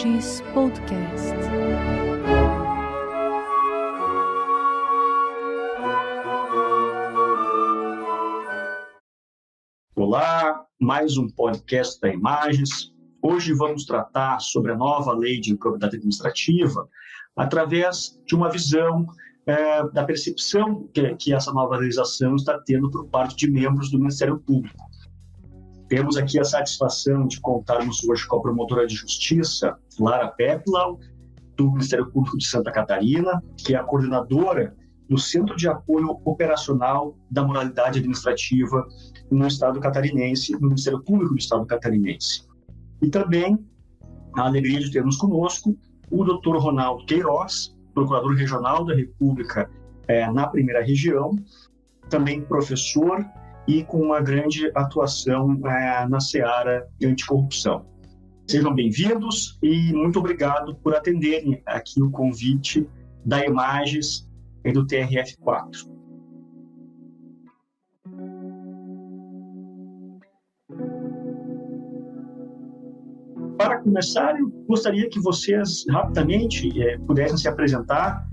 Imagens Podcast. Olá, mais um podcast da Imagens. Hoje vamos tratar sobre a nova lei de improbidade administrativa através de uma visão da percepção que essa nova legislação está tendo por parte de membros do Ministério Público. Temos aqui a satisfação de contarmos hoje com a promotora de justiça, Lara Peplau, do Ministério Público de Santa Catarina, que é a coordenadora do Centro de Apoio Operacional da Moralidade Administrativa no Estado catarinense, no Ministério Público do Estado catarinense. E também a alegria de termos conosco o Dr. Ronaldo Queiroz, procurador regional da República na primeira região, também professor e com uma grande atuação na seara de anticorrupção. Sejam bem-vindos e muito obrigado por atenderem aqui o convite da Imagens e do TRF4. Para começar, eu gostaria que vocês rapidamente pudessem se apresentar,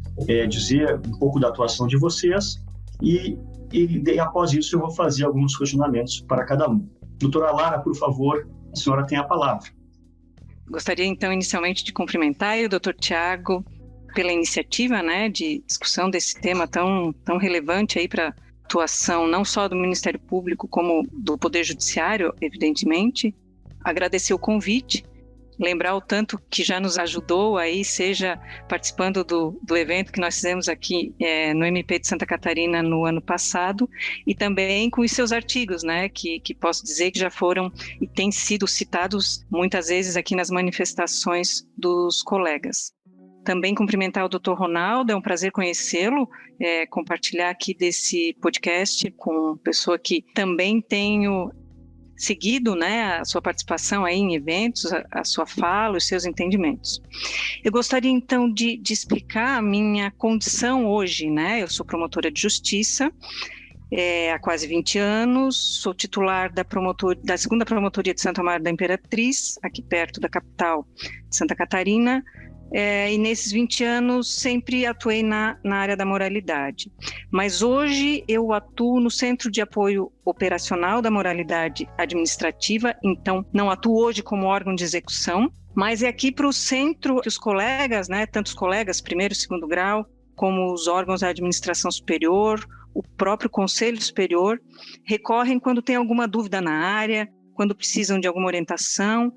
dizer um pouco da atuação de vocês e após isso eu vou fazer alguns questionamentos para cada um. Doutora Lara, por favor, a senhora tem a palavra. Gostaria então inicialmente de cumprimentar o Dr. Tiago pela iniciativa, de discussão desse tema tão relevante aí para a atuação não só do Ministério Público como do Poder Judiciário, evidentemente. Agradecer o convite, lembrar o tanto que já nos ajudou aí, seja participando do evento que nós fizemos aqui no MP de Santa Catarina no ano passado, e também com os seus artigos, que posso dizer que já foram e têm sido citados muitas vezes aqui nas manifestações dos colegas. Também cumprimentar o Dr. Ronaldo, é um prazer conhecê-lo, compartilhar aqui desse podcast com pessoa que também tenho seguido, a sua participação aí em eventos, a sua fala, os seus entendimentos. Eu gostaria então de explicar a minha condição hoje, Eu sou promotora de justiça há quase 20 anos, sou titular da segunda promotoria de Santo Amaro da Imperatriz, aqui perto da capital de Santa Catarina, e nesses 20 anos sempre atuei na área da moralidade. Mas hoje eu atuo no Centro de Apoio Operacional da Moralidade Administrativa, então não atuo hoje como órgão de execução, mas é aqui para o centro que os colegas, tanto os colegas primeiro e segundo grau, como os órgãos da administração superior, o próprio Conselho Superior, recorrem quando tem alguma dúvida na área, quando precisam de alguma orientação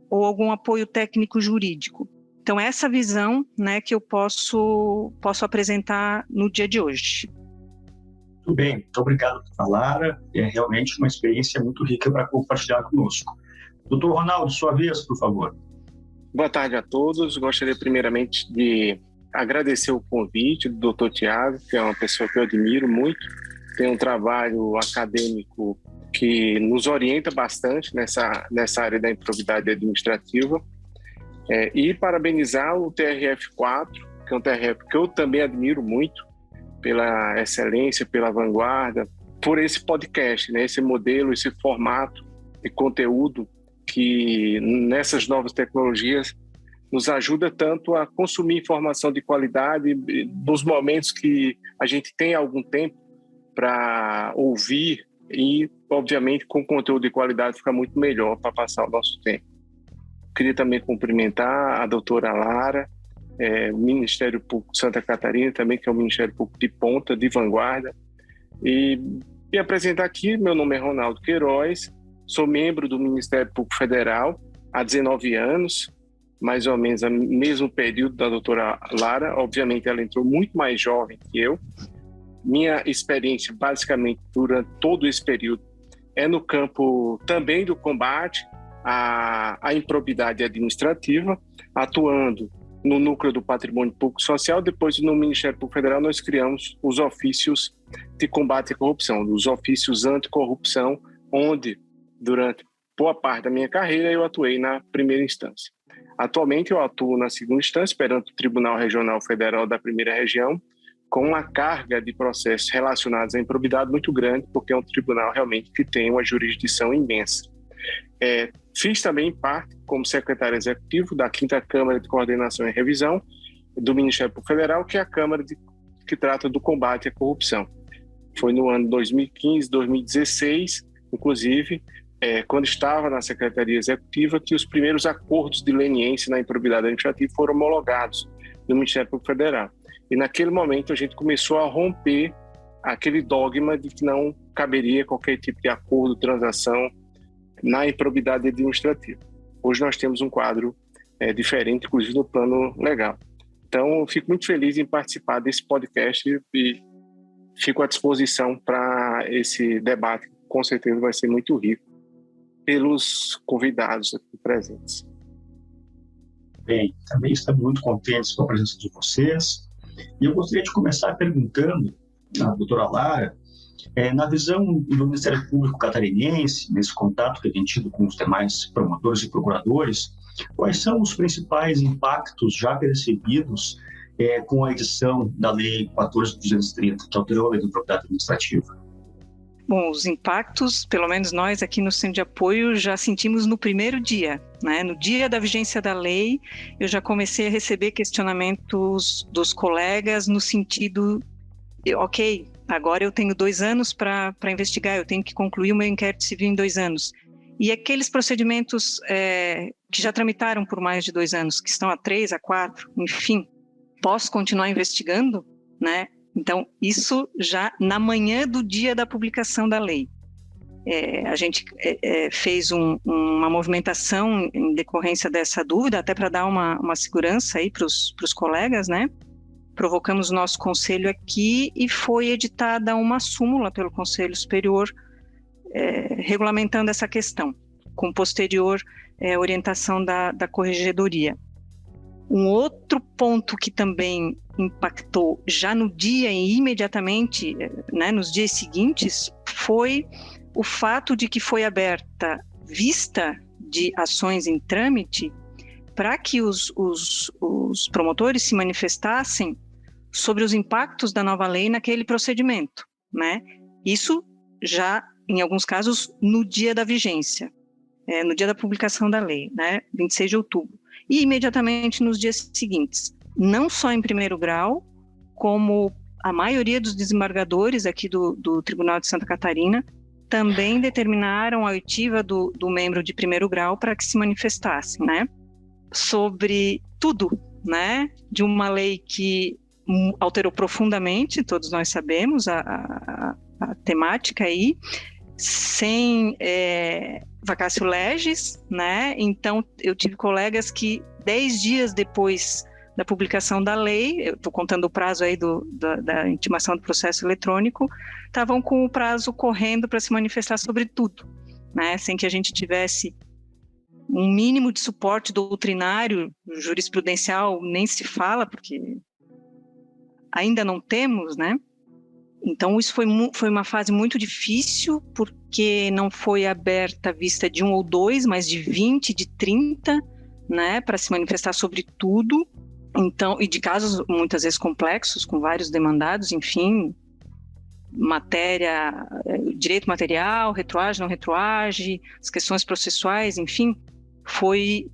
ou algum apoio técnico jurídico. Então, essa visão que eu posso apresentar no dia de hoje. Muito bem, muito obrigado, Lara. É realmente uma experiência muito rica para compartilhar conosco. Doutor Ronaldo, sua vez, por favor. Boa tarde a todos. Gostaria primeiramente de agradecer o convite do Dr. Tiago, que é uma pessoa que eu admiro muito. Tem um trabalho acadêmico que nos orienta bastante nessa área da improbidade administrativa. E parabenizar o TRF4, que é um TRF que eu também admiro muito, pela excelência, pela vanguarda, por esse podcast, esse modelo, esse formato de conteúdo que nessas novas tecnologias nos ajuda tanto a consumir informação de qualidade nos momentos que a gente tem algum tempo para ouvir e, obviamente, com conteúdo de qualidade fica muito melhor para passar o nosso tempo. Queria também cumprimentar a doutora Lara, o Ministério Público de Santa Catarina também, que é um Ministério Público de ponta, de vanguarda. E apresentar aqui, meu nome é Ronaldo Queiroz, sou membro do Ministério Público Federal há 19 anos, mais ou menos o mesmo período da doutora Lara. Obviamente ela entrou muito mais jovem que eu. Minha experiência, basicamente, durante todo esse período, é no campo também do combate a improbidade administrativa, atuando no núcleo do patrimônio público social. Depois, no Ministério Público Federal, nós criamos os ofícios de combate à corrupção, os ofícios anticorrupção, onde, durante boa parte da minha carreira, eu atuei na primeira instância. Atualmente, eu atuo na segunda instância, perante o Tribunal Regional Federal da Primeira Região, com uma carga de processos relacionados à improbidade muito grande, porque é um tribunal realmente que tem uma jurisdição imensa. Fiz também parte como secretário executivo da 5ª Câmara de Coordenação e Revisão do Ministério Público Federal, que é a Câmara que trata do combate à corrupção. Foi no ano 2015, 2016, inclusive, quando estava na Secretaria Executiva, que os primeiros acordos de leniência na improbidade administrativa foram homologados no Ministério Público Federal. E naquele momento a gente começou a romper aquele dogma de que não caberia qualquer tipo de acordo, transação na improbidade administrativa. Hoje nós temos um quadro diferente, inclusive no plano legal. Então, eu fico muito feliz em participar desse podcast e fico à disposição para esse debate, que com certeza vai ser muito rico pelos convidados aqui presentes. Bem, também estamos muito contentes com a presença de vocês. E eu gostaria de começar perguntando à doutora Lara, na visão do Ministério Público catarinense, nesse contato que tem tido com os demais promotores e procuradores, quais são os principais impactos já percebidos com a edição da Lei 14.230, que alterou a Lei de Improbidade Administrativa? Bom, os impactos, pelo menos nós aqui no Centro de Apoio, já sentimos no primeiro dia, né? No dia da vigência da lei, eu já comecei a receber questionamentos dos colegas no sentido, ok, agora eu tenho 2 anos para investigar, eu tenho que concluir o meu inquérito civil em 2 anos. E aqueles procedimentos que já tramitaram por mais de 2 anos, que estão há 3, há 4, enfim, posso continuar investigando, né? Então, isso já na manhã do dia da publicação da lei. A gente fez uma movimentação em decorrência dessa dúvida, até para dar uma segurança aí para os colegas, né? Provocamos o nosso conselho aqui e foi editada uma súmula pelo Conselho Superior regulamentando essa questão, com posterior orientação da Corregedoria. Um outro ponto que também impactou já no dia e imediatamente, né, nos dias seguintes, foi o fato de que foi aberta vista de ações em trâmite para que os promotores se manifestassem sobre os impactos da nova lei naquele procedimento, né? Isso já, em alguns casos, no dia da vigência, no dia da publicação da lei, né, 26 de outubro. E imediatamente nos dias seguintes, não só em primeiro grau, como a maioria dos desembargadores aqui do Tribunal de Santa Catarina também determinaram a oitiva do membro de primeiro grau para que se manifestasse, né, sobre tudo, né, de uma lei que alterou profundamente, todos nós sabemos a temática aí, sem vacatio legis, né? Então, eu tive colegas que 10 dias depois da publicação da lei, eu estou contando o prazo aí da intimação do processo eletrônico, estavam com o prazo correndo para se manifestar sobre tudo, né? Sem que a gente tivesse um mínimo de suporte doutrinário, jurisprudencial nem se fala, porque ainda não temos, né? Então, isso foi uma fase muito difícil, porque não foi aberta a vista de 1 ou 2, mas de 20, de 30, né, para se manifestar sobre tudo. Então, e de casos muitas vezes complexos, com vários demandados, enfim, direito material, retroagem, não retroagem, as questões processuais, enfim, foi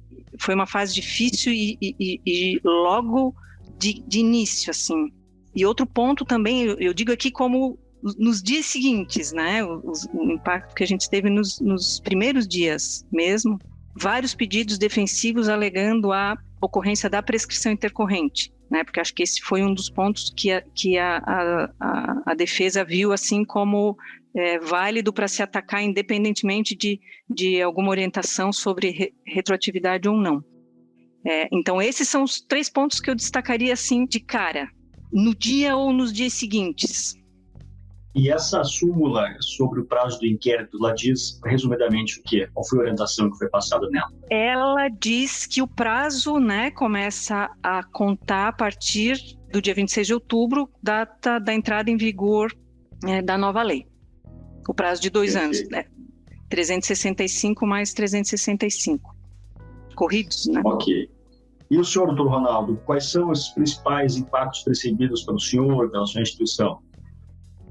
uma fase difícil e logo de início, assim. E outro ponto também, eu digo aqui como nos dias seguintes, né, o impacto que a gente teve nos primeiros dias mesmo, vários pedidos defensivos alegando a ocorrência da prescrição intercorrente, né, porque acho que esse foi um dos pontos que a defesa viu assim como válido para se atacar independentemente de alguma orientação sobre retroatividade ou não. Então, esses são os 3 pontos que eu destacaria assim de cara. No dia ou nos dias seguintes. E essa súmula sobre o prazo do inquérito, ela diz resumidamente o quê? Qual foi a orientação que foi passada nela? Ela diz que o prazo, né, começa a contar a partir do dia 26 de outubro, data da entrada em vigor da nova lei. O prazo de 2 anos, né? 365 mais 365. Corridos, né? Ok. E o senhor, doutor Ronaldo, quais são os principais impactos percebidos pelo senhor, pela sua instituição?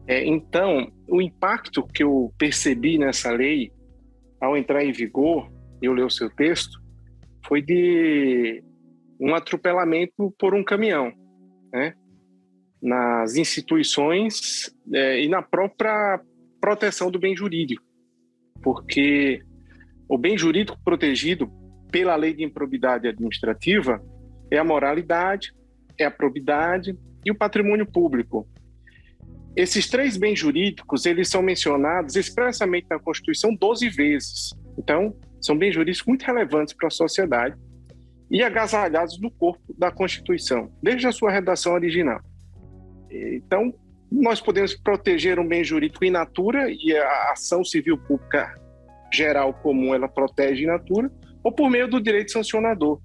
Então, o impacto que eu percebi nessa lei, ao entrar em vigor, eu li o seu texto, foi de um atropelamento por um caminhão, né? Nas instituições e na própria proteção do bem jurídico, porque o bem jurídico protegido pela lei de improbidade administrativa é a moralidade, é a probidade e o patrimônio público. Esses 3 bens jurídicos, eles são mencionados expressamente na Constituição 12 vezes. Então, são bens jurídicos muito relevantes para a sociedade e agasalhados no corpo da Constituição, desde a sua redação original. Então, nós podemos proteger um bem jurídico in natura, e a ação civil pública geral comum, ela protege in natura, ou por meio do direito sancionador.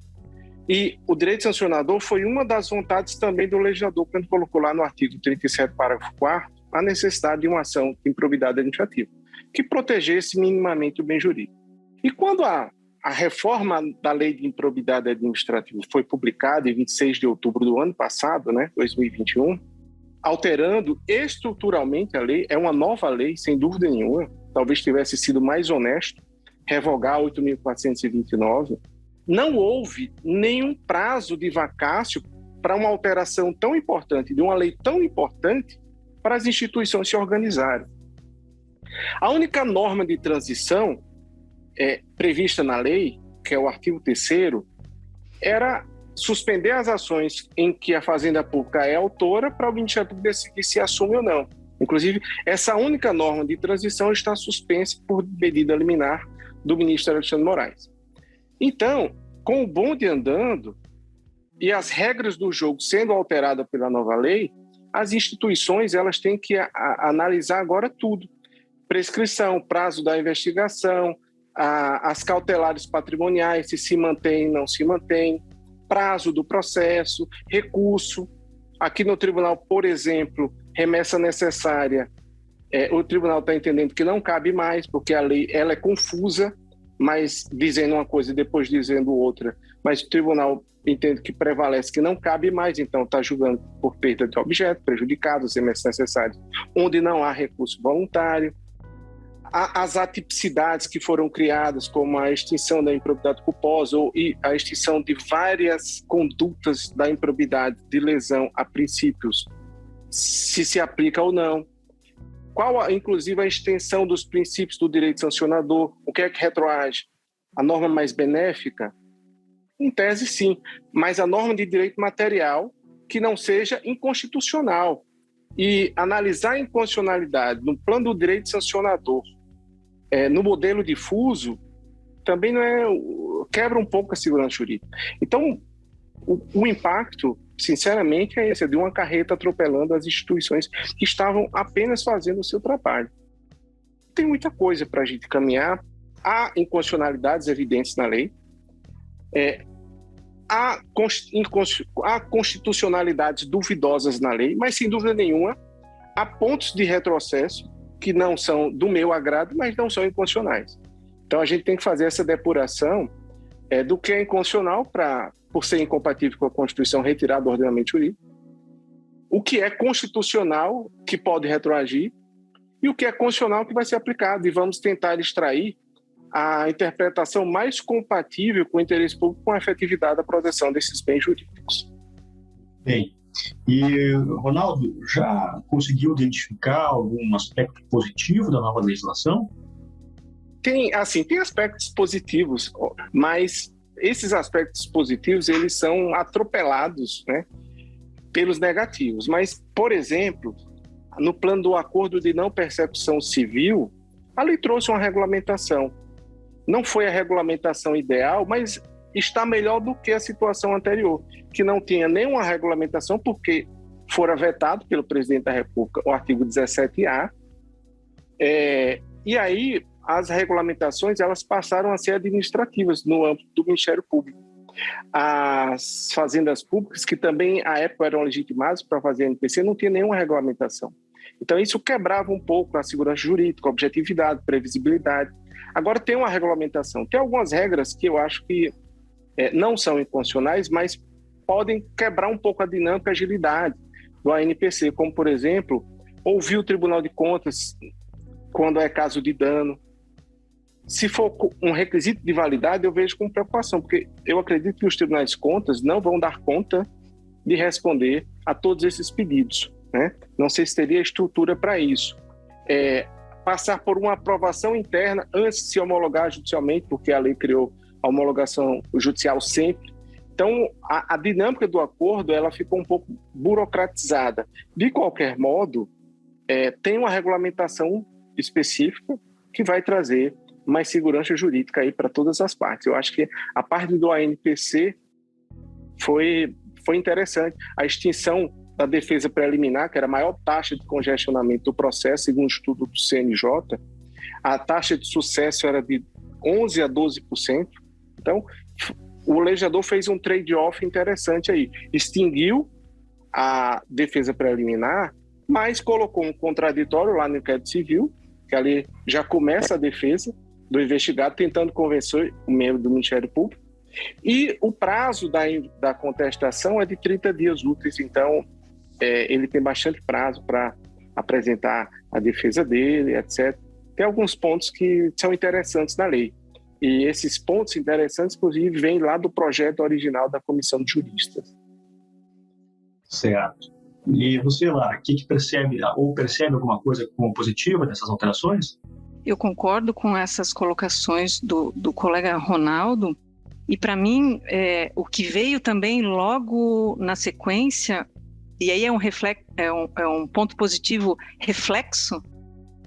E o direito sancionador foi uma das vontades também do legislador, quando colocou lá no artigo 37, parágrafo 4º, a necessidade de uma ação de improbidade administrativa, que protegesse minimamente o bem jurídico. E quando a reforma da lei de improbidade administrativa foi publicada em 26 de outubro do ano passado, 2021, alterando estruturalmente a lei, é uma nova lei, sem dúvida nenhuma, talvez tivesse sido mais honesto revogar 8.429, não houve nenhum prazo de vacácio para uma alteração tão importante, de uma lei tão importante, para as instituições se organizarem. A única norma de transição prevista na lei, que é o artigo 3º, era suspender as ações em que a Fazenda Pública é autora para o Ministério Público decidir se assume ou não. Inclusive, essa única norma de transição está suspensa por medida liminar do ministro Alexandre Moraes. Então, com o bonde andando e as regras do jogo sendo alteradas pela nova lei, as instituições elas têm que analisar agora tudo. Prescrição, prazo da investigação, as cautelares patrimoniais, se mantém, não se mantém, prazo do processo, recurso. Aqui no tribunal, por exemplo, remessa necessária, o tribunal está entendendo que não cabe mais, porque a lei ela é confusa, mas dizendo uma coisa e depois dizendo outra. Mas o tribunal entende que prevalece que não cabe mais, então está julgando por perda de objeto, prejudicados, remessas necessárias, onde não há recurso voluntário. As atipicidades que foram criadas, como a extinção da improbidade culposa e a extinção de várias condutas da improbidade de lesão a princípios, se aplica ou não. Qual, inclusive, a extensão dos princípios do direito sancionador? O que é que retroage? A norma mais benéfica? Em tese, sim, mas a norma de direito material que não seja inconstitucional. E analisar a inconstitucionalidade no plano do direito sancionador, no modelo difuso, também não quebra um pouco a segurança jurídica. Então, o impacto, sinceramente, é esse, de uma carreta atropelando as instituições que estavam apenas fazendo o seu trabalho. Tem muita coisa para a gente caminhar. Há inconstitucionalidades evidentes na lei, há constitucionalidades duvidosas na lei, mas, sem dúvida nenhuma, há pontos de retrocesso que não são do meu agrado, mas não são inconstitucionais. Então, a gente tem que fazer essa depuração do que é inconstitucional por ser incompatível com a Constituição, retirar do ordenamento jurídico, o que é constitucional, que pode retroagir, e o que é constitucional, que vai ser aplicado. E vamos tentar extrair a interpretação mais compatível com o interesse público, com a efetividade da proteção desses bens jurídicos. Bem, e Ronaldo, já conseguiu identificar algum aspecto positivo da nova legislação? Tem aspectos positivos, mas esses aspectos positivos, eles são atropelados, pelos negativos. Mas, por exemplo, no plano do acordo de não persecução civil, a lei trouxe uma regulamentação. Não foi a regulamentação ideal, mas está melhor do que a situação anterior, que não tinha nenhuma regulamentação, porque fora vetado pelo presidente da República o artigo 17A. E aí, as regulamentações elas passaram a ser administrativas no âmbito do Ministério Público. As fazendas públicas, que também à época eram legitimadas para fazer NPC, não tinha nenhuma regulamentação. Então isso quebrava um pouco a segurança jurídica, a objetividade, previsibilidade. Agora tem uma regulamentação. Tem algumas regras que eu acho que não são inconstitucionais, mas podem quebrar um pouco a dinâmica e a agilidade do ANPC, como, por exemplo, ouvir o Tribunal de Contas quando é caso de dano, Se for um requisito de validade, eu vejo com preocupação, porque eu acredito que os tribunais de contas não vão dar conta de responder a todos esses pedidos, né? Não sei se teria estrutura para isso. Passar por uma aprovação interna antes de se homologar judicialmente, porque a lei criou a homologação judicial sempre. Então, a dinâmica do acordo ela ficou um pouco burocratizada. De qualquer modo, tem uma regulamentação específica que vai trazer mais segurança jurídica aí para todas as partes. Eu acho que a parte do ANPC foi interessante. A extinção da defesa preliminar, que era a maior taxa de congestionamento do processo, segundo o estudo do CNJ, a taxa de sucesso era de 11% a 12%. Então, o legislador fez um trade-off interessante aí. Extinguiu a defesa preliminar, mas colocou um contraditório lá no inquérito civil, que ali já começa a defesa do investigado tentando convencer o membro do Ministério Público. E o prazo da contestação é de 30 dias úteis, então ele tem bastante prazo para apresentar a defesa dele, etc. Tem alguns pontos que são interessantes na lei. E esses pontos interessantes, inclusive, vêm lá do projeto original da Comissão de Juristas. Certo. E você, Lara, o que percebe alguma coisa como positiva dessas alterações? Eu concordo com essas colocações do colega Ronaldo. E, para mim, o que veio também logo na sequência, e aí é um ponto positivo reflexo,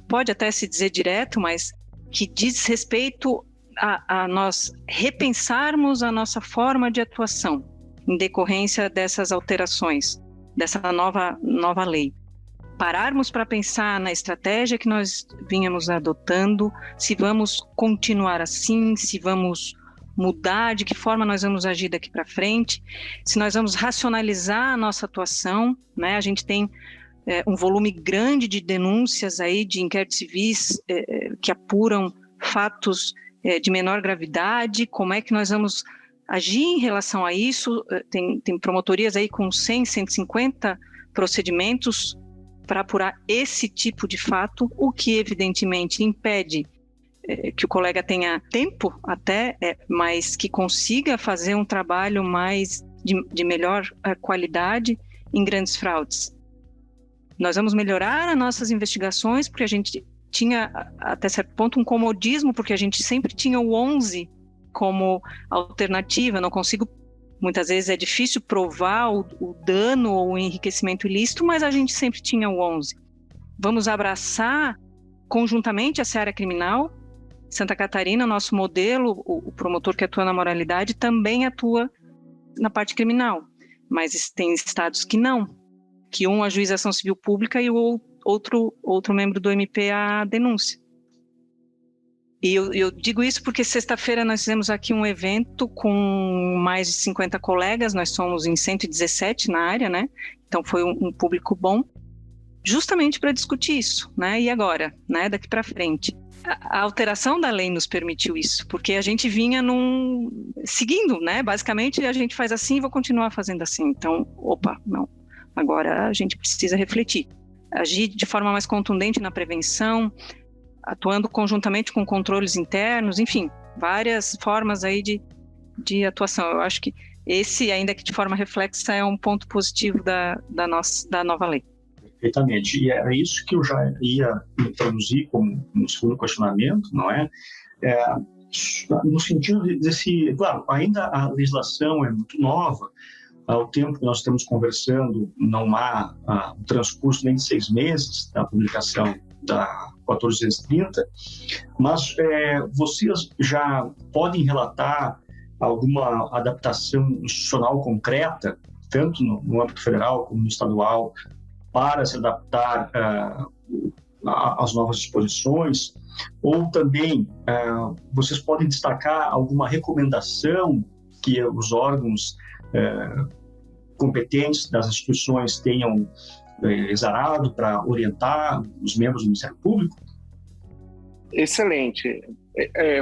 pode até se dizer direto, mas que diz respeito a nós repensarmos a nossa forma de atuação em decorrência dessas alterações, dessa nova lei. Pararmos para pensar na estratégia que nós vínhamos adotando, se vamos continuar assim, se vamos mudar, de que forma nós vamos agir daqui para frente, se nós vamos racionalizar a nossa atuação, né? A gente tem um volume grande de denúncias aí de inquéritos civis que apuram fatos de menor gravidade, como é que nós vamos agir em relação a isso. Tem promotorias aí com 100, 150 procedimentos para apurar esse tipo de fato, o que evidentemente impede que o colega tenha tempo até, mas que consiga fazer um trabalho mais de melhor qualidade em grandes fraudes. Nós vamos melhorar as nossas investigações, porque a gente tinha, até certo ponto, um comodismo, porque a gente sempre tinha o 11 como alternativa. Não consigo, muitas vezes é difícil provar o dano ou o enriquecimento ilícito, mas a gente sempre tinha o 11. Vamos abraçar conjuntamente a seara criminal. Santa Catarina, nosso modelo, o promotor que atua na moralidade também atua na parte criminal, mas tem estados que não, que um ajuiza a ação civil pública e o outro membro do MP a denúncia. E eu digo isso porque sexta-feira nós fizemos aqui um evento com mais de 50 colegas, nós somos em 117 na área, né? Então foi um público bom, justamente para discutir isso, né? E agora, né? Daqui para frente. A alteração da lei nos permitiu isso, porque a gente vinha seguindo, né? Basicamente a gente faz assim e vou continuar fazendo assim. Então, não. Agora a gente precisa refletir. Agir de forma mais contundente na prevenção, atuando conjuntamente com controles internos, enfim, várias formas aí de atuação. Eu acho que esse, ainda que de forma reflexa, é um ponto positivo da nova lei. Perfeitamente. E é isso que eu já ia introduzir como um segundo questionamento, não é? No sentido claro, ainda a legislação é muito nova. Ao tempo que nós estamos conversando, não há um transcurso nem de 6 meses da publicação da 1430, mas vocês já podem relatar alguma adaptação institucional concreta, tanto no âmbito federal como no estadual, para se adaptar às novas disposições? Ou também vocês podem destacar alguma recomendação que os órgãos competentes das instituições tenham exarado para orientar os membros do Ministério Público? Excelente.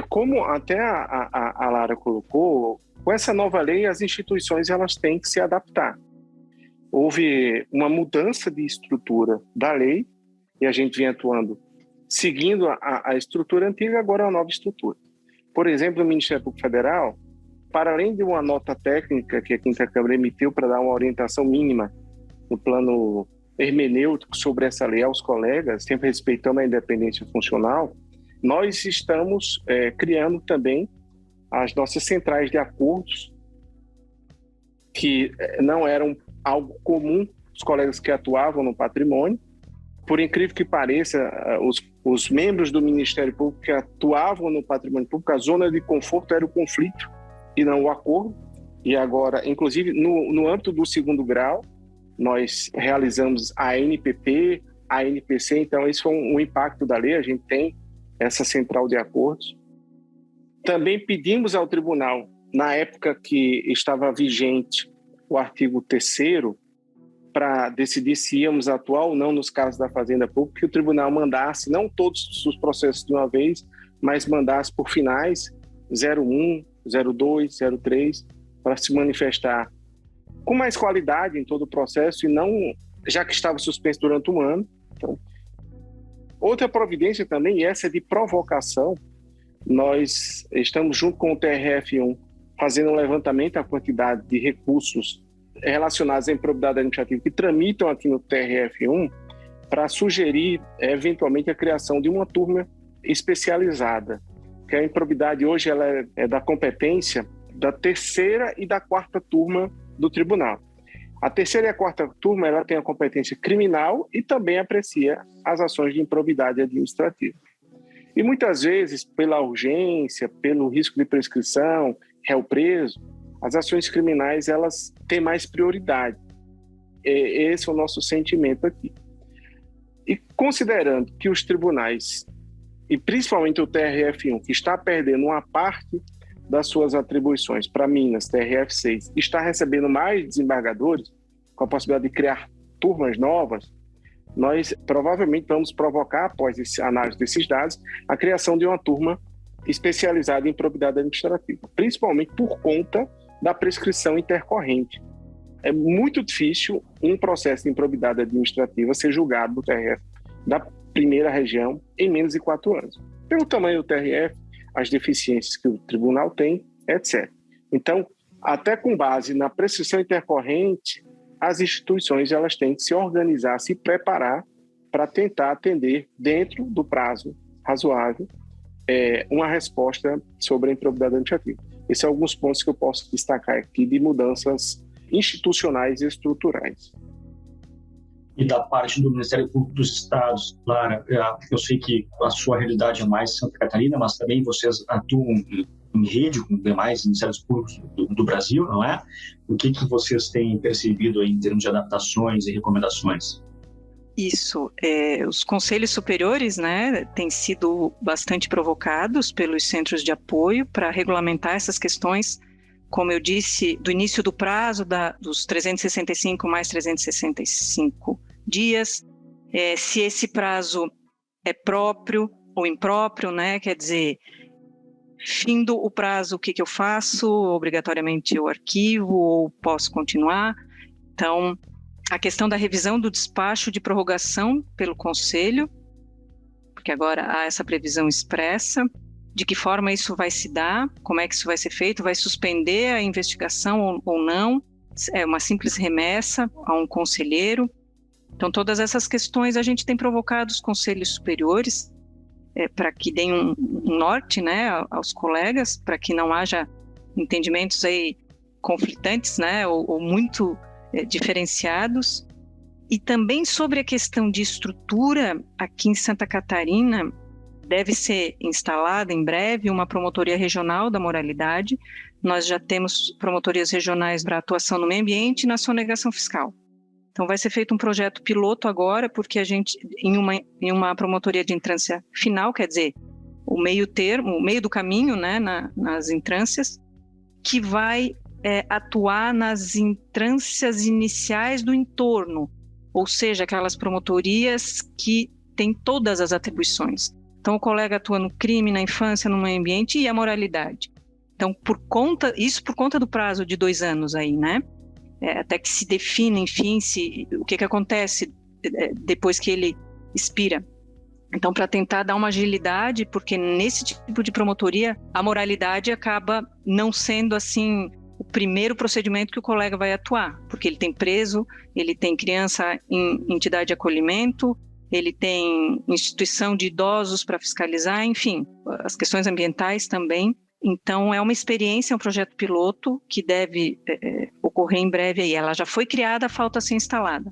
Como até a Lara colocou, com essa nova lei as instituições elas têm que se adaptar. Houve uma mudança de estrutura da lei e a gente vem atuando seguindo a estrutura antiga, agora é uma nova estrutura. Por exemplo, o Ministério Público Federal, para além de uma nota técnica que a Quinta Câmara emitiu para dar uma orientação mínima no plano hermenêutico sobre essa lei aos colegas, sempre respeitando a independência funcional, nós estamos criando também as nossas centrais de acordos, que não eram algo comum os colegas que atuavam no patrimônio. Por incrível que pareça, os membros do Ministério Público que atuavam no patrimônio público, a zona de conforto era o conflito e não o acordo. E agora, inclusive, no âmbito do segundo grau, nós realizamos a ANPP, a ANPC, então esse foi um impacto da lei, a gente tem essa central de acordos. Também pedimos ao tribunal, na época que estava vigente o artigo 3º, para decidir se íamos atuar ou não nos casos da Fazenda Pública, que o tribunal mandasse, não todos os processos de uma vez, mas mandasse por finais 01, 02, 03, para se manifestar com mais qualidade em todo o processo e não, já que estava suspenso durante um ano. Então, outra providência também, e essa é de provocação, nós estamos junto com o TRF1 fazendo um levantamento da quantidade de recursos relacionados à improbidade administrativa que tramitam aqui no TRF1 para sugerir, eventualmente, a criação de uma turma especializada, que a improbidade hoje ela é da competência da 3ª e da 4ª turma do tribunal. A 3ª e a 4ª turma ela tem a competência criminal e também aprecia as ações de improbidade administrativa. E muitas vezes, pela urgência, pelo risco de prescrição, réu preso, as ações criminais elas têm mais prioridade. Esse é o nosso sentimento aqui. E considerando que os tribunais, e principalmente o TRF1, que está perdendo uma parte das suas atribuições para Minas, TRF6, está recebendo mais desembargadores, com a possibilidade de criar turmas novas, nós provavelmente vamos provocar, após a análise desses dados, a criação de uma turma especializada em improbidade administrativa, principalmente por conta da prescrição intercorrente. É muito difícil um processo de improbidade administrativa ser julgado no TRF da primeira região em menos de 4 anos. Pelo tamanho do TRF, as deficiências que o tribunal tem, etc. Então, até com base na prescrição intercorrente, as instituições elas têm que se organizar, se preparar para tentar atender, dentro do prazo razoável, uma resposta sobre a improbidade administrativa. Esses são alguns pontos que eu posso destacar aqui de mudanças institucionais e estruturais. E da parte do Ministério Público dos Estados, Lara, eu sei que a sua realidade é mais Santa Catarina, mas também vocês atuam em rede com demais Ministérios Públicos do Brasil, não é? O que vocês têm percebido aí em termos de adaptações e recomendações? Isso, os conselhos superiores, né, têm sido bastante provocados pelos centros de apoio para regulamentar essas questões, como eu disse, do início do prazo dos 365 mais 365 dias, se esse prazo é próprio ou impróprio, né, quer dizer, findo o prazo, o que eu faço? Obrigatoriamente eu arquivo ou posso continuar? Então, a questão da revisão do despacho de prorrogação pelo Conselho, porque agora há essa previsão expressa, de que forma isso vai se dar, como é que isso vai ser feito, vai suspender a investigação ou não, é uma simples remessa a um conselheiro. Então, todas essas questões a gente tem provocado os conselhos superiores para que deem um norte, né, aos colegas, para que não haja entendimentos aí conflitantes, né, ou muito diferenciados. E também sobre a questão de estrutura, aqui em Santa Catarina, deve ser instalada em breve uma promotoria regional da moralidade. Nós já temos promotorias regionais para atuação no meio ambiente e na sonegação fiscal. Então vai ser feito um projeto piloto agora, porque a gente, em uma promotoria de entrância final, quer dizer, o meio do caminho, né, nas entrâncias, que vai atuar nas entrâncias iniciais do entorno, ou seja, aquelas promotorias que têm todas as atribuições. Então, o colega atua no crime, na infância, no meio ambiente e a moralidade. Então, por conta do prazo de 2 anos aí, né? Até que se define, enfim, o que acontece depois que ele expira. Então, para tentar dar uma agilidade, porque nesse tipo de promotoria, a moralidade acaba não sendo assim o primeiro procedimento que o colega vai atuar, porque ele tem preso, ele tem criança em entidade de acolhimento, ele tem instituição de idosos para fiscalizar, enfim, as questões ambientais também. Então, é uma experiência, um projeto piloto que deve ocorrer em breve aí. Ela já foi criada, falta ser instalada.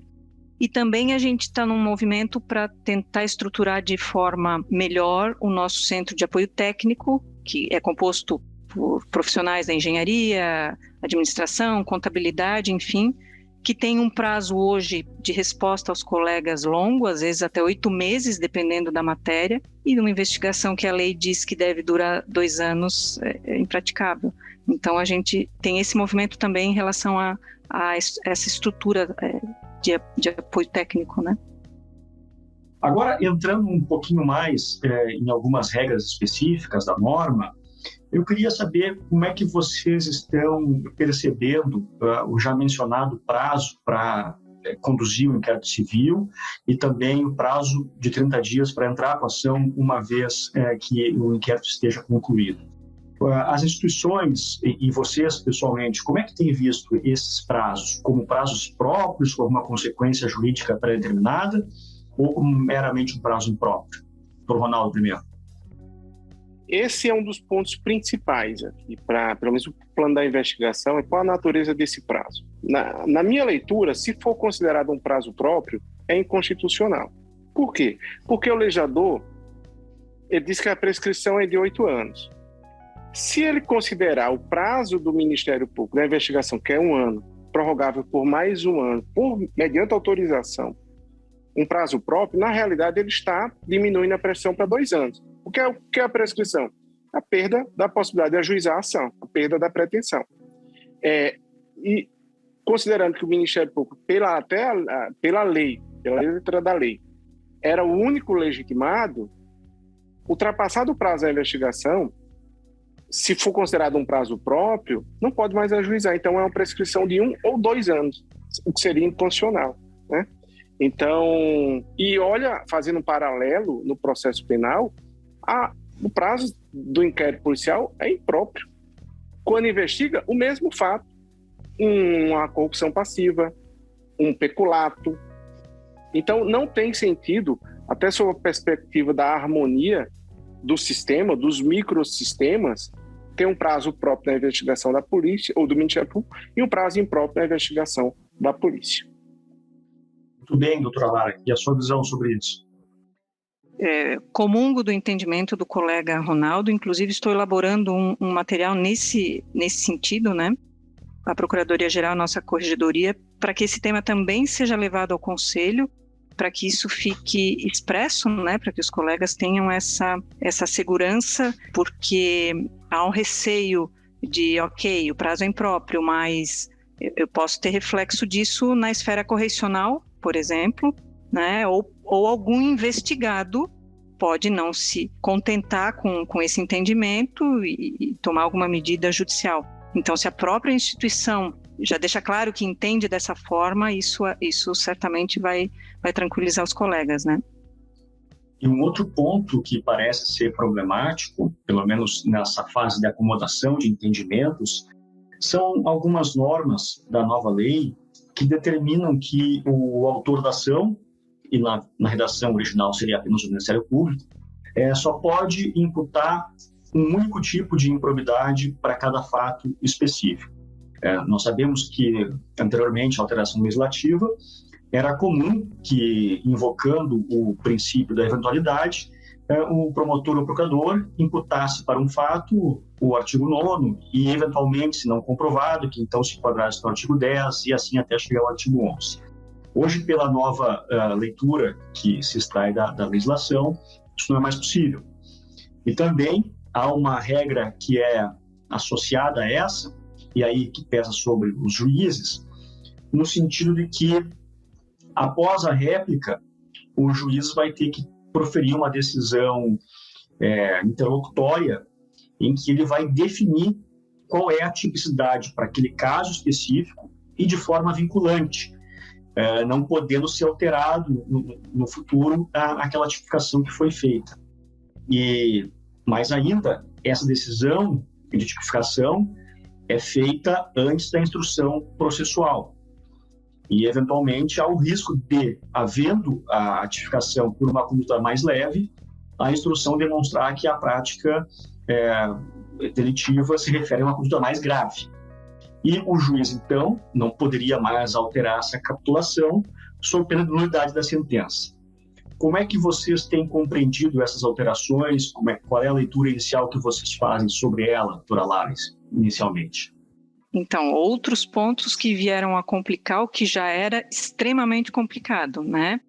E também a gente está num movimento para tentar estruturar de forma melhor o nosso centro de apoio técnico, que é composto por profissionais da engenharia, administração, contabilidade, enfim, que tem um prazo hoje de resposta aos colegas longo, às vezes até 8 meses, dependendo da matéria, e numa investigação que a lei diz que deve durar 2 anos, é impraticável. Então, a gente tem esse movimento também em relação a essa estrutura de apoio técnico, né? Agora, entrando um pouquinho mais em algumas regras específicas da norma, eu queria saber como é que vocês estão percebendo o já mencionado prazo para conduzir o inquérito civil e também o prazo de 30 dias para entrar com a ação uma vez que o inquérito esteja concluído. As instituições e vocês, pessoalmente, como é que têm visto esses prazos? Como prazos próprios, como uma consequência jurídica pré-determinada ou como meramente um prazo impróprio? Por Ronaldo primeiro. Esse é um dos pontos principais aqui, pelo menos o plano da investigação, é qual a natureza desse prazo. Na minha leitura, se for considerado um prazo próprio, é inconstitucional. Por quê? Porque o legislador ele diz que a prescrição é de 8 anos. Se ele considerar o prazo do Ministério Público da investigação, que é 1 ano, prorrogável por mais 1 ano, mediante autorização, um prazo próprio, na realidade ele está diminuindo a prescrição para 2 anos. O que é a prescrição? A perda da possibilidade de ajuizar a ação, a perda da pretensão. E considerando que o Ministério Público, pela lei, pela letra da lei, era o único legitimado, ultrapassado o prazo da investigação, se for considerado um prazo próprio, não pode mais ajuizar. Então, é uma prescrição de 1 ou 2 anos, o que seria inconstitucional, né? Então, e olha, fazendo um paralelo no processo penal, o prazo do inquérito policial é impróprio. Quando investiga o mesmo fato, uma corrupção passiva, um peculato. Então, não tem sentido, até sob a perspectiva da harmonia do sistema, dos microsistemas, ter um prazo próprio na investigação da polícia ou do Ministério Público e um prazo impróprio na investigação da polícia. Muito bem, doutora Lara, e a sua visão sobre isso? Comungo do entendimento do colega Ronaldo, inclusive estou elaborando um material nesse sentido, né? A Procuradoria-Geral, nossa Corregedoria, para que esse tema também seja levado ao Conselho, para que isso fique expresso, né, para que os colegas tenham essa segurança, porque há um receio de, ok, o prazo é impróprio, mas eu posso ter reflexo disso na esfera correcional, por exemplo, né, ou algum investigado pode não se contentar com esse entendimento e tomar alguma medida judicial. Então, se a própria instituição já deixa claro que entende dessa forma, isso certamente vai tranquilizar os colegas, né? E um outro ponto que parece ser problemático, pelo menos nessa fase de acomodação de entendimentos, são algumas normas da nova lei que determinam que o autor da ação, e na redação original seria apenas o Ministério Público, só pode imputar um único tipo de improbidade para cada fato específico. Nós sabemos que, anteriormente, a alteração legislativa, era comum que, invocando o princípio da eventualidade, o promotor ou procurador imputasse para um fato o artigo 9º e, eventualmente, se não comprovado, que então se enquadrasse no artigo 10 e assim até chegar ao artigo 11. Hoje, pela nova leitura que se extrai da legislação, isso não é mais possível. E também há uma regra que é associada a essa, e aí que pesa sobre os juízes, no sentido de que, após a réplica, o juiz vai ter que proferir uma decisão interlocutória em que ele vai definir qual é a tipicidade para aquele caso específico e de forma vinculante. não podendo ser alterado no futuro aquela tipificação que foi feita. E mais ainda, essa decisão de tipificação é feita antes da instrução processual. E, eventualmente, há o risco de, havendo a tipificação por uma conduta mais leve, a instrução demonstrar que a prática delitiva se refere a uma conduta mais grave. E o juiz, então, não poderia mais alterar essa capitulação sob pena de nulidade da sentença. Como é que vocês têm compreendido essas alterações? Qual é a leitura inicial que vocês fazem sobre ela, doutora Lares, inicialmente? Então, outros pontos que vieram a complicar o que já era extremamente complicado, né?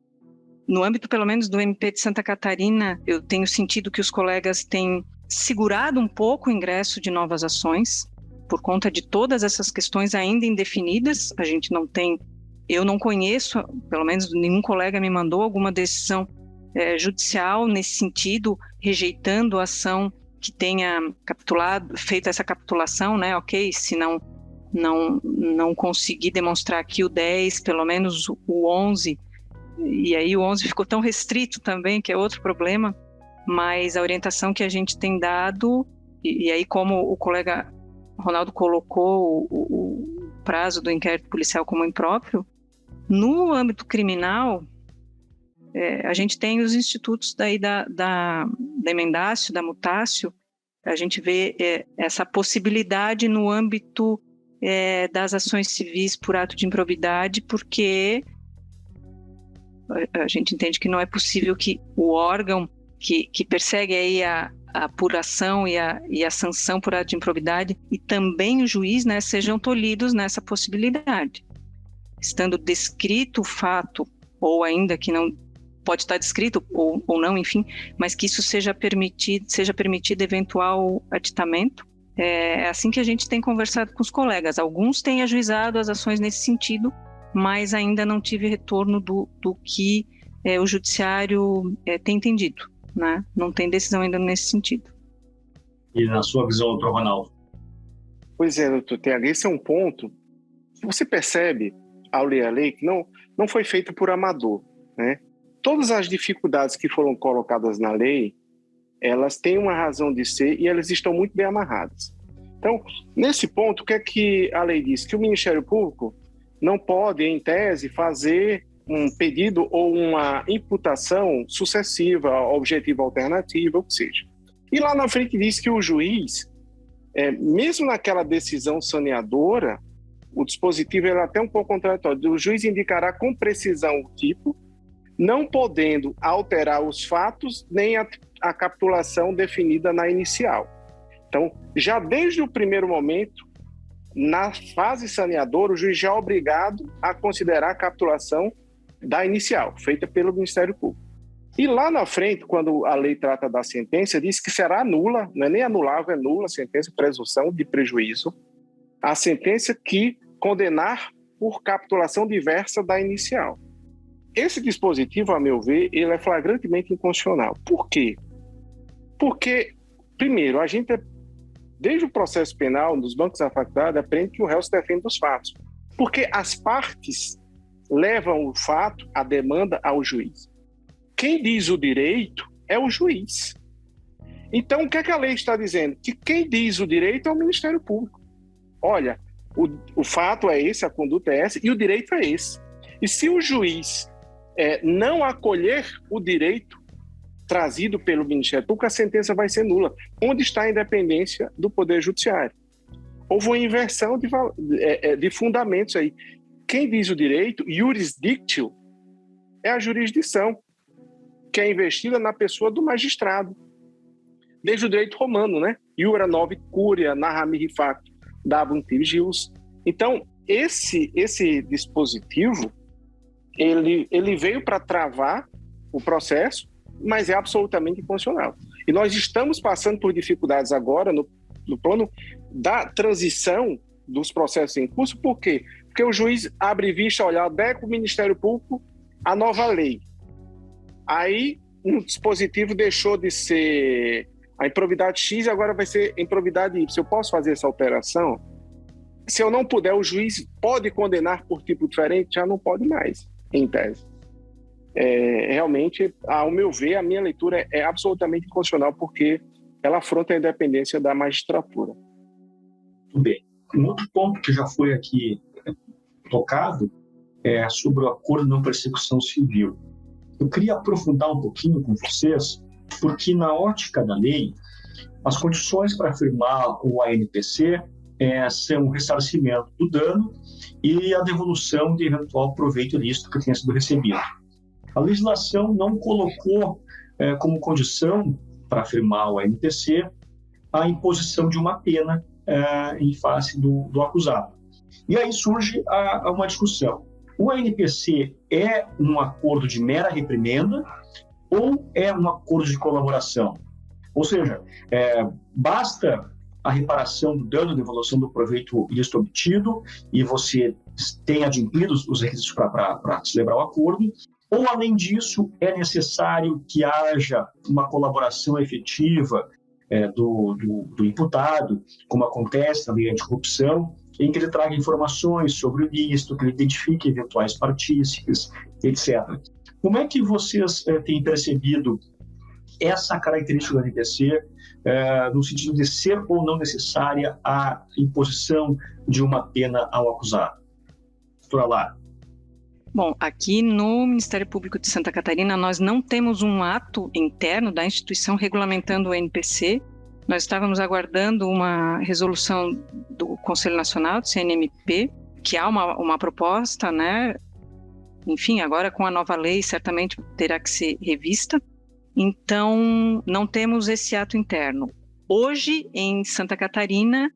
No âmbito, pelo menos, do MP de Santa Catarina, eu tenho sentido que os colegas têm segurado um pouco o ingresso de novas ações, por conta de todas essas questões ainda indefinidas. A gente não tem, eu não conheço, pelo menos nenhum colega me mandou alguma decisão judicial nesse sentido, rejeitando a ação que tenha capitulado, feito essa capitulação, né? Ok, se não conseguir demonstrar aqui o 10, pelo menos o 11, e aí o 11 ficou tão restrito também, que é outro problema, mas a orientação que a gente tem dado, e aí como o colega Ronaldo colocou o prazo do inquérito policial como impróprio, no âmbito criminal, a gente tem os institutos daí da emendácio, da mutácio, a gente vê essa possibilidade no âmbito das ações civis por ato de improbidade, porque a gente entende que não é possível que o órgão que persegue aí a apuração e a sanção por ato de improbidade e também o juiz, né, sejam tolhidos nessa possibilidade. Estando descrito o fato, ou ainda que não pode estar descrito ou não, enfim, mas que isso seja permitido eventual aditamento. É assim que a gente tem conversado com os colegas. Alguns têm ajuizado as ações nesse sentido, mas ainda não tive retorno do que o judiciário tem entendido, né? Não tem decisão ainda nesse sentido. E na sua visão, doutor Ronaldo? Pois é, doutor Tiago, esse é um ponto que você percebe ao ler a lei que não foi feita por amador, né? Todas as dificuldades que foram colocadas na lei, elas têm uma razão de ser e elas estão muito bem amarradas. Então, nesse ponto, o que é que a lei diz? Que o Ministério Público não pode, em tese, fazer um pedido ou uma imputação sucessiva, objetiva, alternativa, ou que seja. E lá na frente diz que o juiz, mesmo naquela decisão saneadora, o dispositivo é até um pouco contraditório. O juiz indicará com precisão o tipo, não podendo alterar os fatos nem a capitulação definida na inicial. Então, já desde o primeiro momento, na fase saneadora, o juiz já é obrigado a considerar a capitulação da inicial, feita pelo Ministério Público. E lá na frente, quando a lei trata da sentença, diz que será nula, não é nem anulável, é nula a sentença, presunção de prejuízo, a sentença que condenar por capitulação diversa da inicial. Esse dispositivo, a meu ver, ele é flagrantemente inconstitucional. Por quê? Porque, primeiro, a gente, desde o processo penal, nos bancos da faculdade, aprende que o réu se defende dos fatos. Porque as partes levam o fato, a demanda, ao juiz. Quem diz o direito é o juiz. Então, o que é que a lei está dizendo? Que quem diz o direito é o Ministério Público. Olha, o fato é esse, a conduta é essa, e o direito é esse. E se o juiz não acolher o direito trazido pelo Ministério Público, a sentença vai ser nula. Onde está a independência do Poder Judiciário? Houve uma inversão de fundamentos aí. Quem diz o direito, iuris dictio, é a jurisdição, que é investida na pessoa do magistrado. Desde o direito romano, né? Iura novi curia, narra mihi facto, dabunt jus. Então, esse dispositivo, ele veio para travar o processo, mas é absolutamente inconstitucional. E nós estamos passando por dificuldades agora no plano da transição dos processos em curso. Por quê? Porque o juiz abre vista, olha, adequa o Ministério Público à nova lei. Aí, um dispositivo deixou de ser a improbidade X e agora vai ser a improbidade Y. Eu posso fazer essa alteração? se eu não puder, o juiz pode condenar por tipo diferente? Já não pode mais, em tese. Realmente, ao meu ver, a minha leitura é absolutamente inconstitucional, porque ela afronta a independência da magistratura. Muito bem. Um outro ponto que já foi aqui tocado é sobre o acordo de não persecução civil. Eu queria aprofundar um pouquinho com vocês, porque na ótica da lei, as condições para firmar o ANPC são o ressarcimento do dano e a devolução de eventual proveito ilícito que tenha sido recebido. A legislação não colocou como condição para firmar o ANPC a imposição de uma pena em face do acusado. E aí surge uma discussão. O ANPC é um acordo de mera reprimenda ou é um acordo de colaboração? Ou seja, basta a reparação do dano, a devolução do proveito ilícito obtido e você tem adimplido os requisitos para celebrar o acordo, ou, além disso, é necessário que haja uma colaboração efetiva do imputado, como acontece na lei anticorrupção, em que ele traga informações sobre o ilícito, que ele identifique eventuais partícipes, etc. Como é que vocês têm percebido essa característica do ANPC no sentido de ser ou não necessária a imposição de uma pena ao acusado? Doutora Lara. Bom, aqui no Ministério Público de Santa Catarina, nós não temos um ato interno da instituição regulamentando o ANPC. Nós estávamos aguardando uma resolução do Conselho Nacional, do CNMP, que há uma proposta, né? Enfim, agora com a nova lei, certamente terá que ser revista. Então, não temos esse ato interno. Hoje, em Santa Catarina,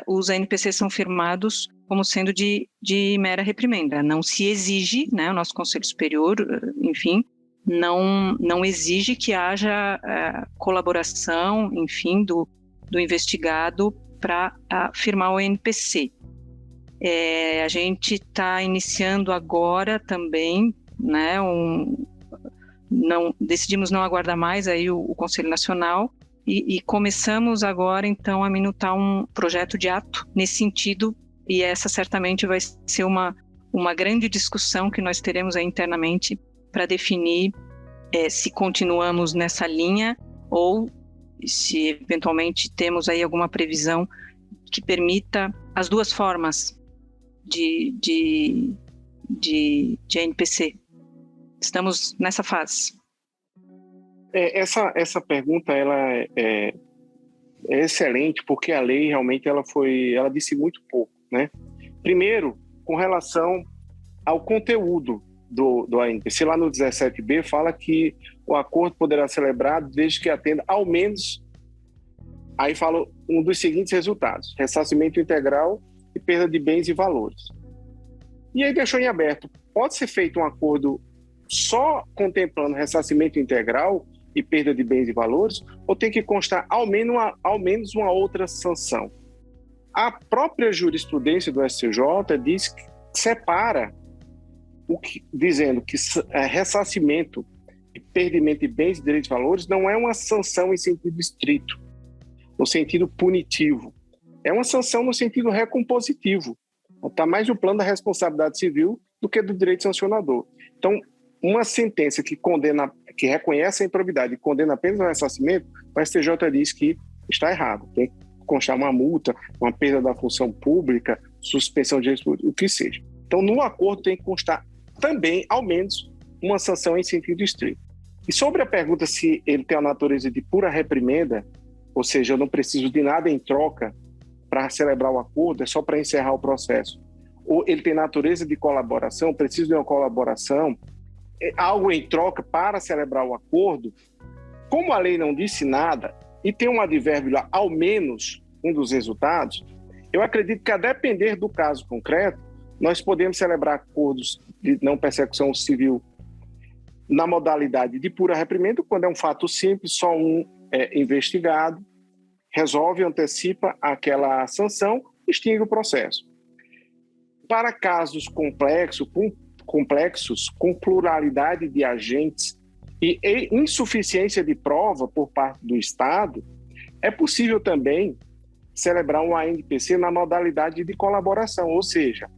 os ANPCs são firmados como sendo de mera reprimenda. Não se exige, né, o nosso Conselho Superior, enfim, não exige que haja colaboração, enfim, do investigado para firmar o ANPC. A gente está iniciando agora também, né, decidimos não aguardar mais aí o Conselho Nacional e começamos agora, então, a minutar um projeto de ato nesse sentido, e essa certamente vai ser uma grande discussão que nós teremos aí internamente para definir se continuamos nessa linha ou se eventualmente temos aí alguma previsão que permita as duas formas de ANPC. Estamos nessa fase. Essa pergunta ela é excelente, porque a lei realmente ela disse muito pouco, né? Primeiro, com relação ao conteúdo do ANPC, lá no 17b fala que o acordo poderá ser celebrado desde que atenda ao menos, aí fala um dos seguintes resultados: ressarcimento integral e perda de bens e valores. E aí deixou em aberto, pode ser feito um acordo só contemplando ressarcimento integral e perda de bens e valores, ou tem que constar ao menos uma outra sanção? A própria jurisprudência do STJ diz que separa, dizendo que ressarcimento e perdimento de bens, direitos e valores não é uma sanção em sentido estrito, no sentido punitivo. É uma sanção no sentido recompositivo. Está mais no plano da responsabilidade civil do que do direito sancionador. Então, uma sentença que reconhece a improbidade e condena apenas o ressarcimento, o STJ diz que está errado. Tem que constar uma multa, uma perda da função pública, suspensão de direitos públicos, o que seja. Então, no acordo tem que constar também, ao menos, uma sanção em sentido estrito. E sobre a pergunta se ele tem a natureza de pura reprimenda, ou seja, eu não preciso de nada em troca para celebrar o acordo, é só para encerrar o processo, ou ele tem natureza de colaboração, preciso de uma colaboração, algo em troca para celebrar o acordo, como a lei não disse nada e tem um advérbio lá, ao menos um dos resultados, eu acredito que, a depender do caso concreto, nós podemos celebrar acordos de não persecução civil na modalidade de pura reprimenda, quando é um fato simples, só um investigado, resolve, antecipa aquela sanção, extingue o processo. Para casos complexos, com pluralidade de agentes e insuficiência de prova por parte do Estado, é possível também celebrar um ANPC na modalidade de colaboração, ou seja,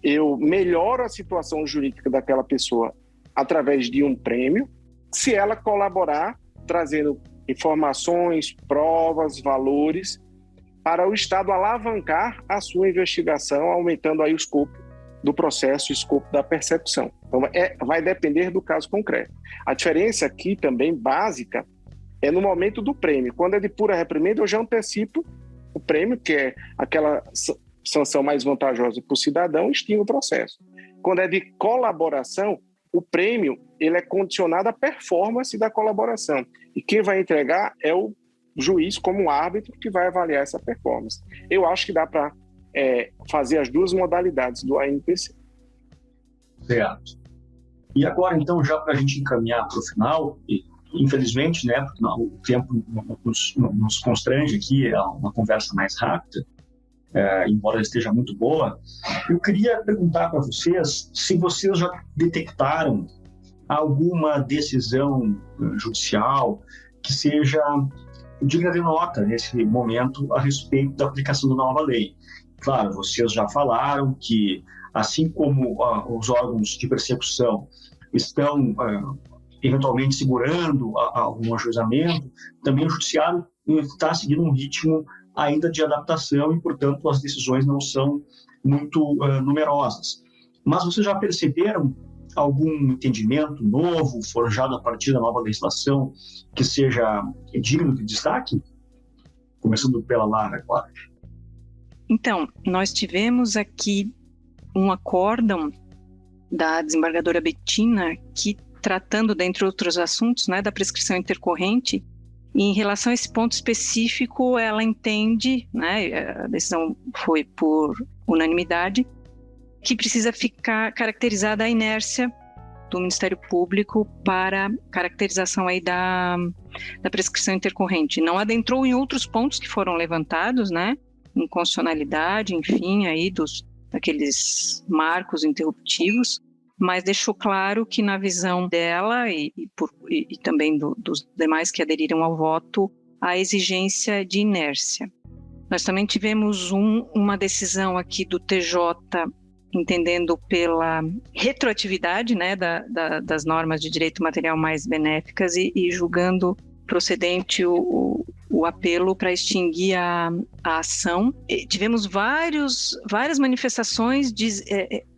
eu melhoro a situação jurídica daquela pessoa através de um prêmio, se ela colaborar, trazendo informações, provas, valores, para o Estado alavancar a sua investigação, aumentando aí o escopo do processo, o escopo da percepção. Então, vai depender do caso concreto. A diferença aqui também, básica, é no momento do prêmio. Quando é de pura reprimenda, eu já antecipo o prêmio, que é aquela sanção mais vantajosa para o cidadão, e extingue o processo. Quando é de colaboração, o prêmio ele é condicionado à performance da colaboração. E quem vai entregar é o juiz como árbitro que vai avaliar essa performance. Eu acho que dá para fazer as duas modalidades do ANPC. Certo. E agora, então, já para a gente encaminhar para o final, infelizmente, né, porque o tempo nos constrange aqui, é uma conversa mais rápida, embora ela esteja muito boa, eu queria perguntar para vocês se vocês já detectaram alguma decisão judicial que seja digna de nota nesse momento a respeito da aplicação da nova lei. Claro, vocês já falaram que, assim como os órgãos de persecução estão eventualmente segurando algum ajuizamento, também o judiciário está seguindo um ritmo ainda de adaptação e, portanto, as decisões não são muito numerosas. Mas vocês já perceberam algum entendimento novo, forjado a partir da nova legislação, que seja digno de destaque? Começando pela Lara, claro. Então, nós tivemos aqui um acórdão da desembargadora Bettina, que, tratando, dentre outros assuntos, né, da prescrição intercorrente, e em relação a esse ponto específico, ela entende, né, a decisão foi por unanimidade, que precisa ficar caracterizada a inércia do Ministério Público para caracterização aí da prescrição intercorrente. Não adentrou em outros pontos que foram levantados, né, inconstitucionalidade, enfim, aí daqueles marcos interruptivos, mas deixou claro que na visão dela e também dos demais que aderiram ao voto, a exigência de inércia. Nós também tivemos uma decisão aqui do TJ, entendendo pela retroatividade, né, das normas de direito material mais benéficas e julgando procedente o apelo para extinguir a ação. E tivemos várias manifestações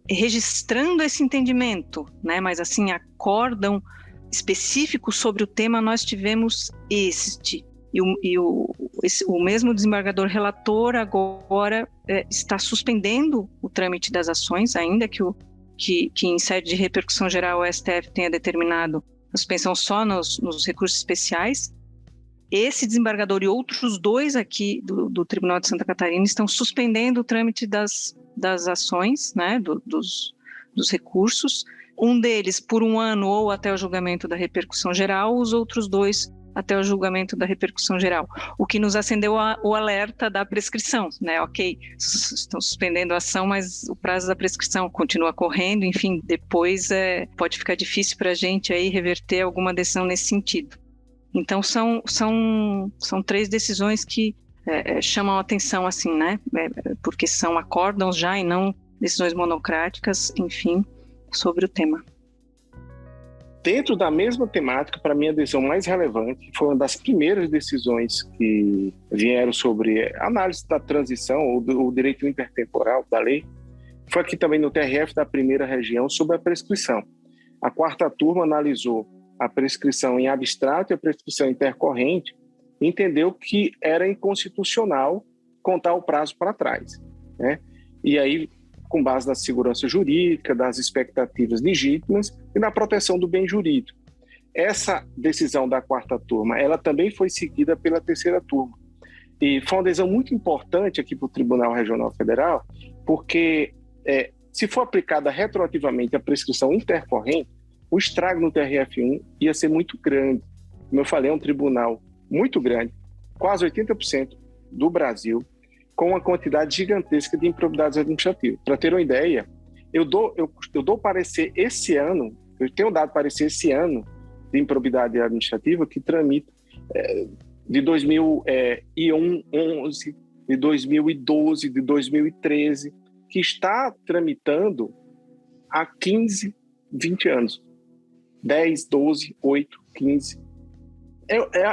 registrando esse entendimento, né? Mas assim, acórdão específico sobre o tema nós tivemos este. E o mesmo desembargador relator agora está suspendendo o trâmite das ações, ainda que em sede de repercussão geral o STF tenha determinado a suspensão só nos recursos especiais. Esse desembargador e outros dois aqui do Tribunal de Santa Catarina estão suspendendo o trâmite das ações, né, dos recursos. Um deles por 1 ano ou até o julgamento da repercussão geral, os outros 2 até o julgamento da repercussão geral. O que nos acendeu o alerta da prescrição, né? Ok, estão suspendendo a ação, mas o prazo da prescrição continua correndo, enfim, depois pode ficar difícil para a gente aí reverter alguma decisão nesse sentido. Então, são 3 decisões que chamam a atenção, assim, né? Porque são acórdãos já e não decisões monocráticas, enfim, sobre o tema. Dentro da mesma temática, para mim, a decisão mais relevante foi uma das primeiras decisões que vieram sobre a análise da transição ou do direito intertemporal da lei. Foi aqui também no TRF da primeira região sobre a prescrição. A 4ª turma analisou a prescrição em abstrato e a prescrição intercorrente e entendeu que era inconstitucional contar o prazo para trás, né? E aí, com base na segurança jurídica, das expectativas legítimas e na proteção do bem jurídico. Essa decisão da 4ª turma, ela também foi seguida pela 3ª turma. E foi uma decisão muito importante aqui para o Tribunal Regional Federal, porque se for aplicada retroativamente a prescrição intercorrente, o estrago no TRF1 ia ser muito grande. Como eu falei, é um tribunal muito grande, quase 80% do Brasil, com uma quantidade gigantesca de improbidades administrativas. Para ter uma ideia, eu dou parecer esse ano, eu tenho dado parecer esse ano de improbidade administrativa que tramita de 2011 de 2012, de 2013, que está tramitando há 15, 20 anos. 10, 12, 8, 15.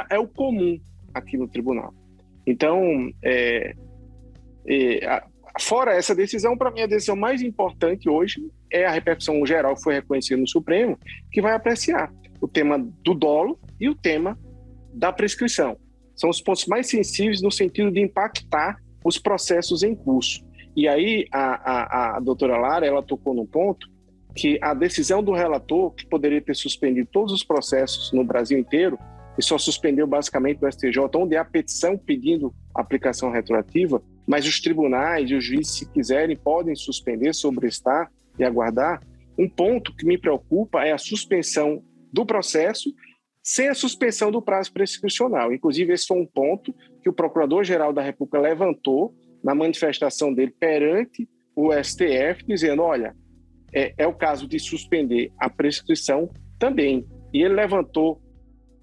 É o comum aqui no tribunal. Então, fora essa decisão, para mim a decisão mais importante hoje é a repercussão geral que foi reconhecida no Supremo, que vai apreciar o tema do dolo e o tema da prescrição. São os pontos mais sensíveis no sentido de impactar os processos em curso. E aí a doutora Lara, ela tocou no ponto que a decisão do relator, que poderia ter suspendido todos os processos no Brasil inteiro, e só suspendeu basicamente do STJ, onde há petição pedindo aplicação retroativa, mas os tribunais e os juízes, se quiserem, podem suspender, sobrestar e aguardar. Um ponto que me preocupa é a suspensão do processo sem a suspensão do prazo prescricional. Inclusive, esse foi um ponto que o Procurador-Geral da República levantou na manifestação dele perante o STF, dizendo, olha, é o caso de suspender a prescrição também. E ele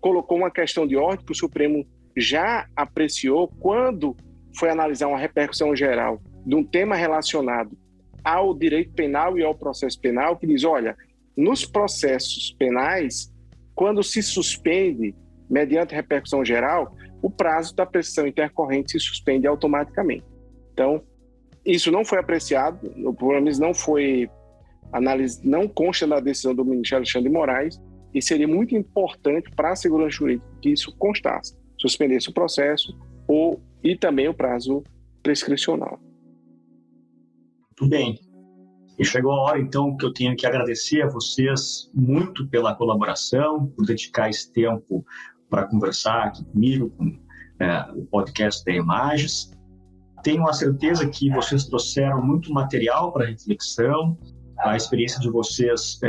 colocou uma questão de ordem que o Supremo já apreciou quando foi analisar uma repercussão geral de um tema relacionado ao direito penal e ao processo penal, que diz, olha, nos processos penais, quando se suspende, mediante repercussão geral, o prazo da prescrição intercorrente se suspende automaticamente. Então, isso não foi apreciado, pelo menos não foi não consta na decisão do ministro Alexandre de Moraes, e seria muito importante para a segurança jurídica que isso constasse, suspendesse o processo e também o prazo prescricional. Muito bem. E chegou a hora, então, que eu tenho que agradecer a vocês muito pela colaboração, por dedicar esse tempo para conversar aqui comigo, com o podcast da Imagens. Tenho a certeza que vocês trouxeram muito material para reflexão. A experiência de vocês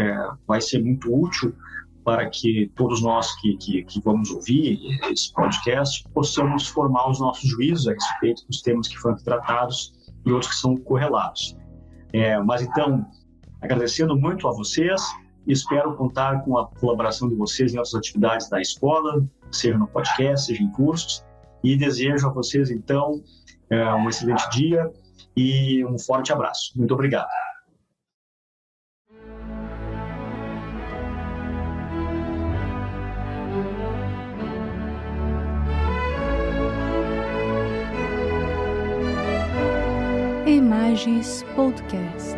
vai ser muito útil para que todos nós que vamos ouvir esse podcast possamos formar os nossos juízos a respeito dos temas que foram tratados e outros que são correlatos. Mas então, agradecendo muito a vocês, espero contar com a colaboração de vocês em outras atividades da escola, seja no podcast, seja em cursos, e desejo a vocês então um excelente dia e um forte abraço. Muito obrigado. Imagens Podcast.